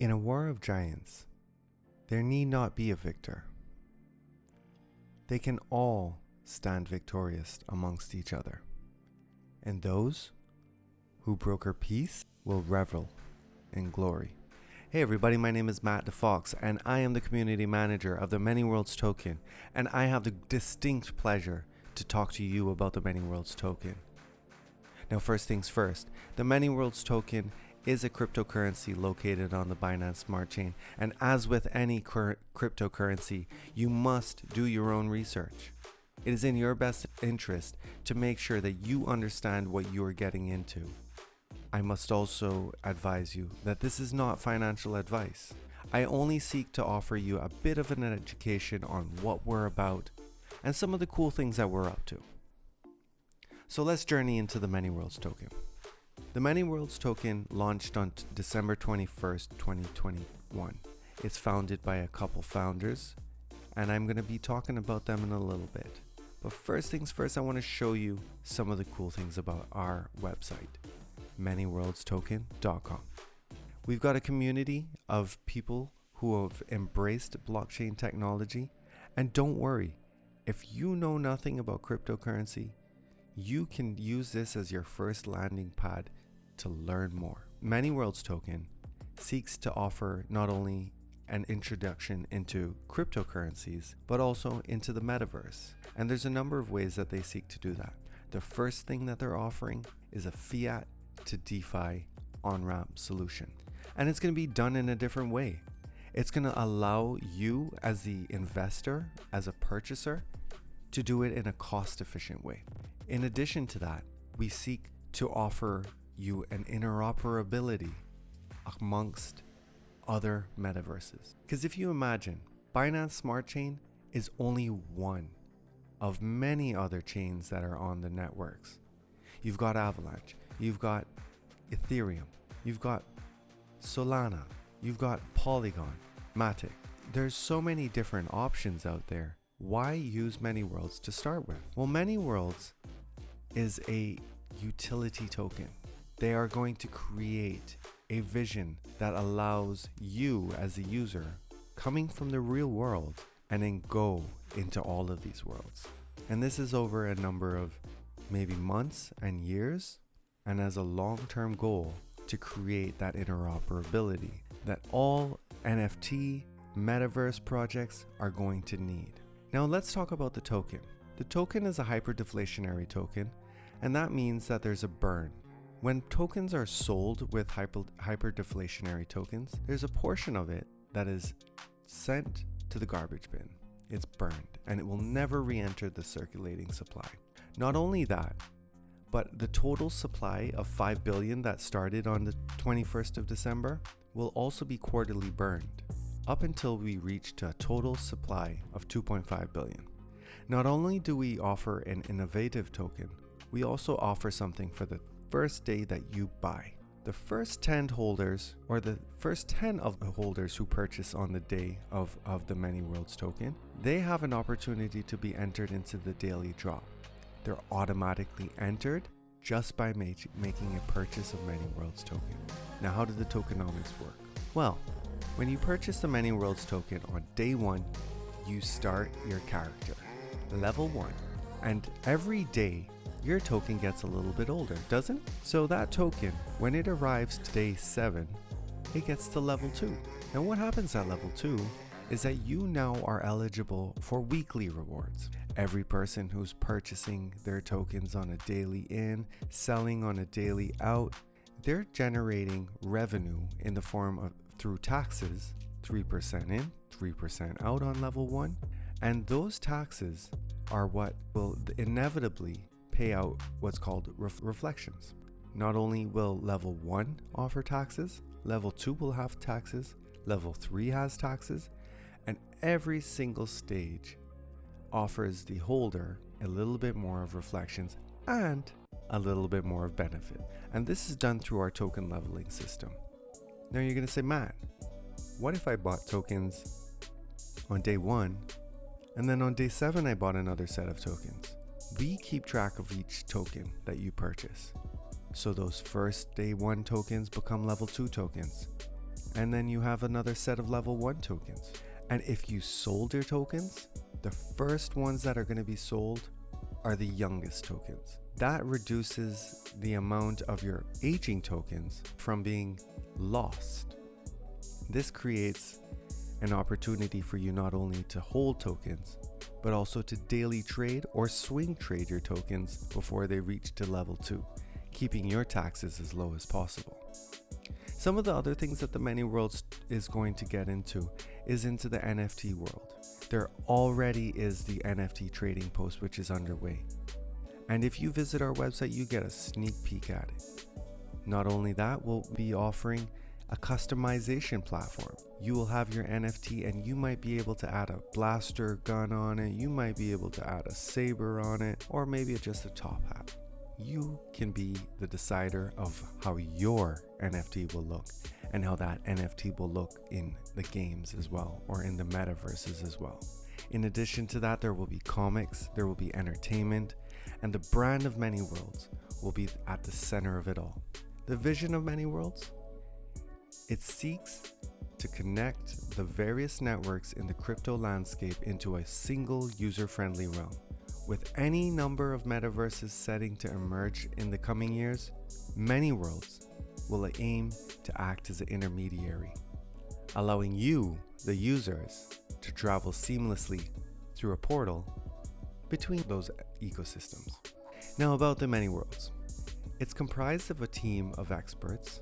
In a war of giants, there need not be a victor. They can all stand victorious amongst each other, and those who broker peace will revel in glory. Hey everybody, my name is Matt DeFox, and I am the community manager of the ManyWorlds token, and I have the distinct pleasure to talk to you about the ManyWorlds token. Now, first things first, the ManyWorlds token is a cryptocurrency located on the Binance Smart Chain, and as with any cryptocurrency, you must do your own research. It is in your best interest to make sure that you understand what you are getting into. I must also advise you that this is not financial advice. I only seek to offer you a bit of an education on what we're about and some of the cool things that we're up to. So let's journey into the ManyWorlds token. The ManyWorlds token launched on December 21st, 2021. It's founded by a couple founders, and I'm going to be talking about them in a little bit. But first things first, I want to show you some of the cool things about our website, ManyWorldsToken.com. We've got a community of people who have embraced blockchain technology, and don't worry, if you know nothing about cryptocurrency, you can use this as your first landing pad to learn more. ManyWorlds token seeks to offer not only an introduction into cryptocurrencies, but also into the Metaverse. And there's a number of ways that they seek to do that. The first thing that they're offering is a fiat to DeFi on-ramp solution. And it's going to be done in a different way. It's going to allow you as the investor, as a purchaser, to do it in a cost-efficient way. In addition to that, we seek to offer you an interoperability amongst other metaverses. Because if you imagine, Binance Smart Chain is only one of many other chains that are on the networks. You've got Avalanche, you've got Ethereum, you've got Solana, you've got Polygon, Matic. There's so many different options out there. Why use ManyWorlds to start with? Well, ManyWorlds is a utility token. They are going to create a vision that allows you as a user coming from the real world and then go into all of these worlds. And this is over a number of maybe months and years, and as a long-term goal to create that interoperability that all NFT Metaverse projects are going to need. Now let's talk about the token. The token is a hyperdeflationary token, and that means that there's a burn. When tokens are sold with hyperdeflationary tokens, there's a portion of it that is sent to the garbage bin. It's burned, and it will never re-enter the circulating supply. Not only that, but the total supply of 5 billion that started on the 21st of December will also be quarterly burned, up until we reach to a total supply of 2.5 billion. Not only do we offer an innovative token, we also offer something for the first day that you buy. The first 10 holders, or the first 10 of the holders who purchase on the day of the ManyWorlds token, they have an opportunity to be entered into the daily drop. They're automatically entered just by making a purchase of ManyWorlds token. Now, how did the tokenomics work? Well, when you purchase the ManyWorlds token on day 1, you start your character, level 1, and every day your token gets a little bit older, doesn't it? So that token, when it arrives to day 7, it gets to level 2. Now what happens at level 2 is that you now are eligible for weekly rewards. Every person who's purchasing their tokens on a daily in, selling on a daily out, they're generating revenue in the form of through taxes, 3% in, 3% out on level 1, and those taxes are what will inevitably pay out what's called reflections. Not only will level 1 offer taxes, level 2 will have taxes, level 3 has taxes, and every single stage offers the holder a little bit more of reflections and a little bit more of benefit. And this is done through our token leveling system. Now you're going to say, Matt, what if I bought tokens on day 1 and then on day 7 I bought another set of tokens? We keep track of each token that you purchase. So those first day 1 tokens become level 2 tokens. and then you have another set of level 1 tokens. And if you sold your tokens, the first ones that are going to be sold are the youngest tokens. That reduces the amount of your aging tokens from being lost. This creates an opportunity for you not only to hold tokens, but also to daily trade or swing trade your tokens before they reach to level 2, keeping your taxes as low as possible. Some of the other things that the ManyWorlds is going to get into is into the NFT world. There already is the NFT trading post, which is underway. And if you visit our website, you get a sneak peek at it. Not only that, we'll be offering a customization platform. You will have your NFT and you might be able to add a blaster gun on it. You might be able to add a saber on it, or maybe just a top hat. You can be the decider of how your NFT will look and how that NFT will look in the games as well, or in the Metaverses as well. In addition to that, there will be comics, there will be entertainment, and the brand of ManyWorlds will be at the center of it all. The vision of ManyWorlds? It seeks to connect the various networks in the crypto landscape into a single user-friendly realm. With any number of metaverses setting to emerge in the coming years, ManyWorlds will aim to act as an intermediary, allowing you, the users, to travel seamlessly through a portal between those ecosystems. Now about the ManyWorlds. It's comprised of a team of experts,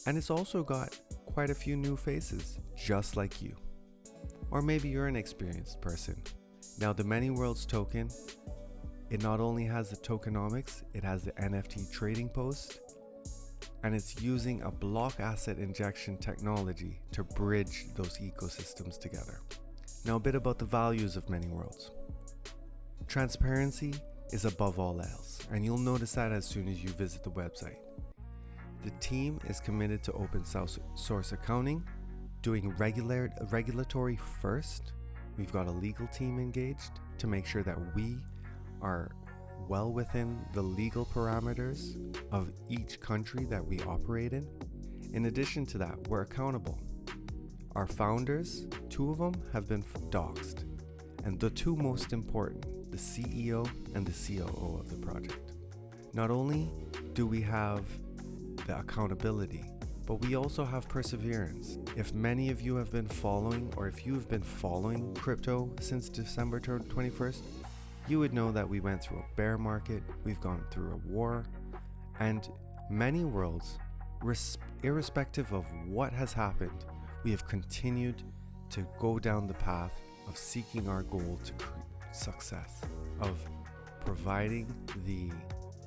and it's also got quite a few new faces, just like you. Or maybe you're an experienced person. Now the ManyWorlds token, it not only has the tokenomics, it has the NFT trading post, and it's using a block asset injection technology to bridge those ecosystems together. Now a bit about the values of ManyWorlds. Transparency is above all else, and you'll notice that as soon as you visit the website. The team is committed to open source accounting, doing regulatory first. We've got a legal team engaged to make sure that we are well within the legal parameters of each country that we operate in. In addition to that, we're accountable. Our founders, 2 of them have been doxxed, and the 2 most important, the CEO and the COO of the project. Not only do we have the accountability, but we also have perseverance. If many of you have been following, or if you have been following crypto since December 21st, you would know that we went through a bear market, we've gone through a war, and ManyWorlds, irrespective of what has happened, we have continued to go down the path of seeking our goal to success, of providing the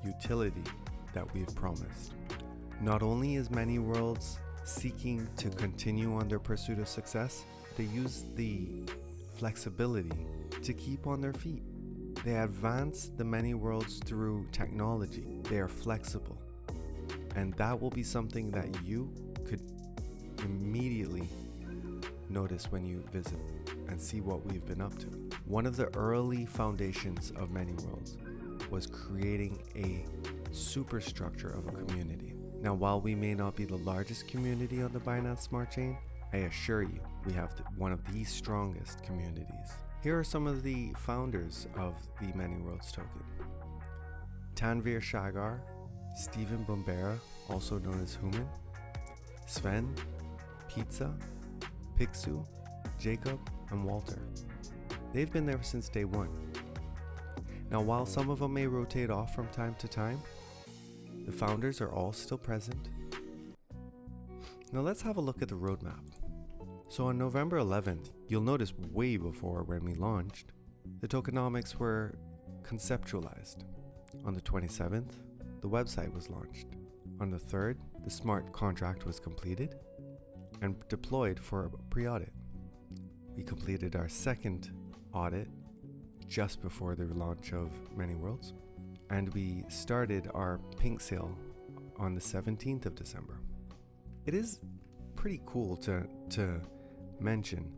utility that we've promised. Not only is ManyWorlds seeking to continue on their pursuit of success, they use the flexibility to keep on their feet. They advance the ManyWorlds through technology. They are flexible. And that will be something that you could immediately notice when you visit and see what we've been up to. One of the early foundations of ManyWorlds was creating a superstructure of a community. Now, while we may not be the largest community on the Binance Smart Chain, I assure you, we have one of the strongest communities. Here are some of the founders of the ManyWorlds token. Tanvir Shagar, Stephen Bombera, also known as Haugen, Sven, Pizza, Pixu, Jacob, and Walter. They've been there since day one. Now, while some of them may rotate off from time to time, the founders are all still present. Now let's have a look at the roadmap. So on November 11th, you'll notice way before when we launched, the tokenomics were conceptualized. On the 27th, the website was launched. On the 3rd, the smart contract was completed and deployed for a pre-audit. We completed our second audit just before the launch of ManyWorlds, and we started our pink sale on the 17th of December. It is pretty cool to mention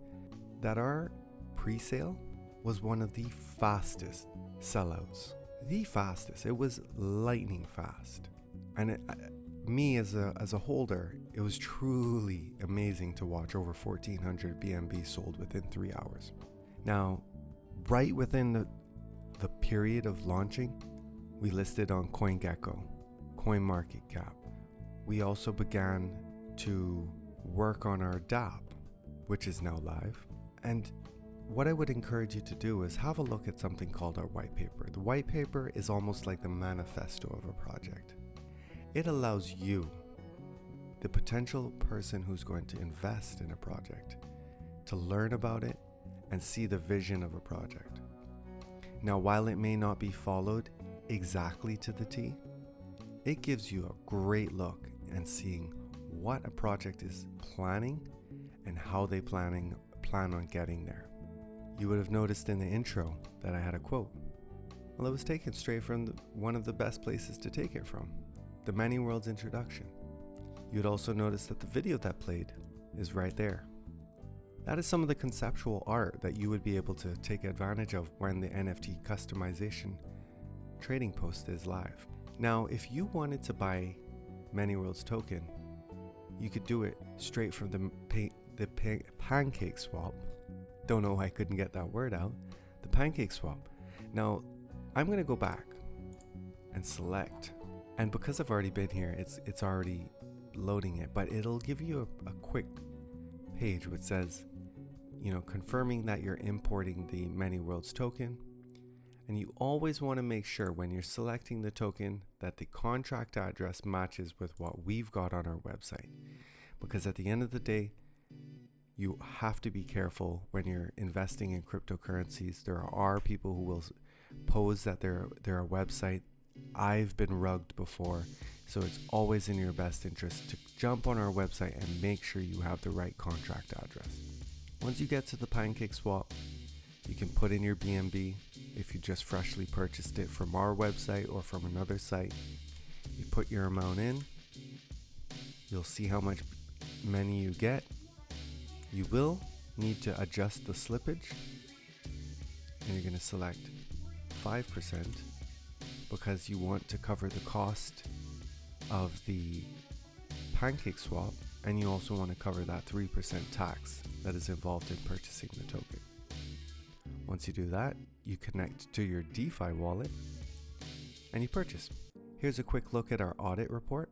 that our pre-sale was one of the fastest sellouts. The fastest. It was lightning fast. And me as a holder, it was truly amazing to watch over 1,400 BNB sold within 3 hours. Now, right within the period of launching, we listed on CoinGecko, CoinMarketCap. We also began to work on our dApp, which is now live. And what I would encourage you to do is have a look at something called our white paper. The white paper is almost like the manifesto of a project. It allows you, the potential person who's going to invest in a project, to learn about it and see the vision of a project. Now, while it may not be followed exactly to the T, it gives you a great look and seeing what a project is planning and how they plan on getting there. You would have noticed in the intro that I had a quote. Well, it was taken straight from one of the best places to take it from, the ManyWorlds introduction. You'd also notice that the video that played is right there. That is some of the conceptual art that you would be able to take advantage of when the NFT customization trading post is live. Now, if you wanted to buy ManyWorlds token, you could do it straight from the Pancake Swap. Don't know why I couldn't get that word out. The Pancake Swap. Now, I'm going to go back and select. And because I've already been here, it's already loading it. But it'll give you a quick page which says, confirming that you're importing the ManyWorlds token. And you always want to make sure when you're selecting the token that the contract address matches with what we've got on our website. Because at the end of the day, you have to be careful when you're investing in cryptocurrencies. There are people who will pose that they're a website. I've been rugged before, so it's always in your best interest to jump on our website and make sure you have the right contract address. Once you get to the Pancake Swap, you can put in your BNB if you just freshly purchased it from our website or from another site. You put your amount in, you'll see how much money you get. You will need to adjust the slippage, and you're going to select 5% because you want to cover the cost of the Pancake Swap, and you also want to cover that 3% tax that is involved in purchasing the token. Once you do that, you connect to your DeFi wallet and you purchase. Here's a quick look at our audit report.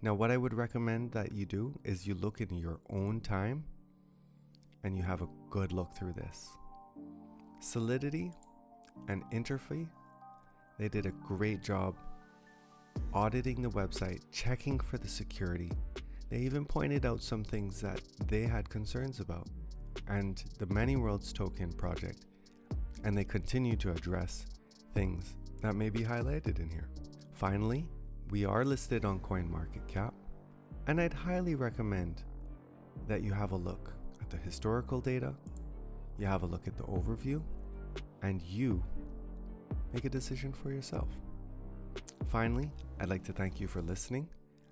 Now, what I would recommend that you do is you look in your own time and you have a good look through this. Solidity and Interfy, they did a great job auditing the website, checking for the security. They even pointed out some things that they had concerns about, and the ManyWorlds token project, and they continue to address things that may be highlighted in here. Finally, we are listed on CoinMarketCap, and I'd highly recommend that you have a look at the historical data, you have a look at the overview, and you make a decision for yourself. Finally, I'd like to thank you for listening,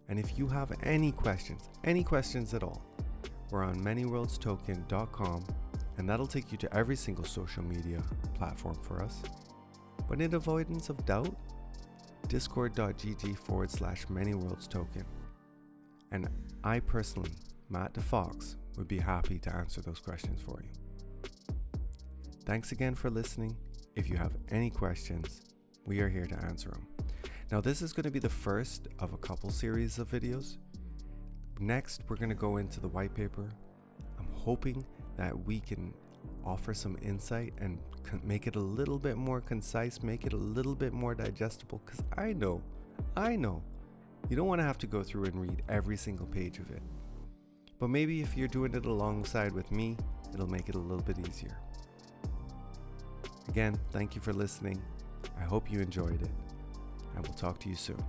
and if you have any questions at all, we're on ManyWorldsToken.com, and that'll take you to every single social media platform for us. But in avoidance of doubt, discord.gg/ManyWorldsToken. And I personally, Matt DeFox, would be happy to answer those questions for you. Thanks again for listening. If you have any questions, we are here to answer them. Now, this is going to be the first of a couple series of videos. Next, we're going to go into the white paper. I'm hoping that we can offer some insight and make it a little bit more concise, make it a little bit more digestible, because I know, you don't want to have to go through and read every single page of it. But maybe if you're doing it alongside with me, it'll make it a little bit easier. Again, thank you for listening. I hope you enjoyed it, and we'll talk to you soon.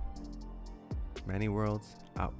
ManyWorlds out.